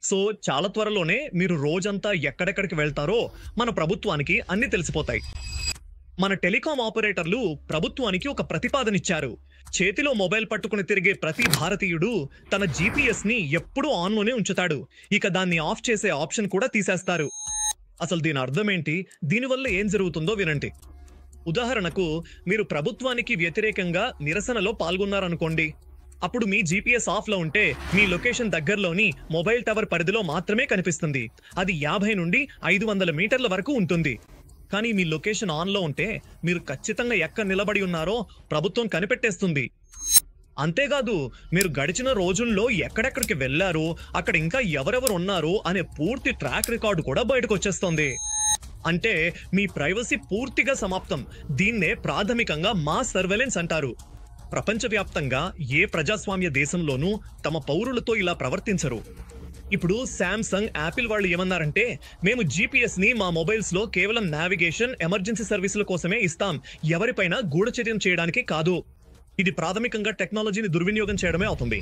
So చాలా త్వరలోనే మీరు రోజంతా ఎక్కడెక్కడికి వెళ్తారో మన ప్రభుత్వానికి అన్ని తెలిసిపోతాయి. మన టెలికాం ఆపరేటర్లు ప్రభుత్వానికి ఒక ప్రతిపాదనిచ్చారు. చేతిలో మొబైల్ పట్టుకుని తిరిగే ప్రతి భారతీయుడు తన జీపీఎస్ ని ఎప్పుడూ ఆన్‌లోనే ఉంచుతాడు. ఇక దాన్ని ఆఫ్ చేసే ఆప్షన్ కూడా తీసేస్తారు. అసలు దీని అర్థం ఏంటి? దీనివల్ల ఏం జరుగుతుందో వినండి. ఉదాహరణకు మీరు ప్రభుత్వానికి వ్యతిరేకంగా నిరసనలో పాల్గొన్నారనుకోండి. అప్పుడు మీ జీపీఎస్ ఆఫ్‌లో ఉంటే మీ లొకేషన్ దగ్గరలోని మొబైల్ టవర్ పరిధిలో మాత్రమే కనిపిస్తుంది. అది 50 నుండి 500 మీటర్ల వరకు ఉంటుంది. కానీ మీ లొకేషన్ ఆన్‌లో ఉంటే మీరు ఖచ్చితంగా ఎక్కడ నిలబడి ఉన్నారో ప్రభుత్వం కనిపెట్టేస్తుంది. అంతేకాదు, మీరు గడిచిన రోజుల్లో ఎక్కడెక్కడికి వెళ్లారు, అక్కడ ఇంకా ఎవరెవరు ఉన్నారు అనే పూర్తి ట్రాక్ రికార్డు కూడా బయటకొచ్చేస్తుంది. అంటే మీ ప్రైవసీ పూర్తిగా సమాప్తం. దీన్నే ప్రాథమికంగా మాస్ సర్వేలెన్స్ అంటారు. ప్రపంచవ్యాప్తంగా ఏ ప్రజాస్వామ్య దేశంలోనూ తమ పౌరులతో ఇలా ప్రవర్తించరు. ఇప్పుడు శాంసంగ్, యాపిల్ వాళ్ళు ఏమన్నారంటే, మేము జీపీఎస్ ని మా మొబైల్స్ లో కేవలం నావిగేషన్, ఎమర్జెన్సీ సర్వీసుల కోసమే ఇస్తాం, ఎవరిపైనా గూఢచర్యం చేయడానికి కాదు. ఇది ప్రాథమికంగా టెక్నాలజీని దుర్వినియోగం చేయడమే అవుతుంది.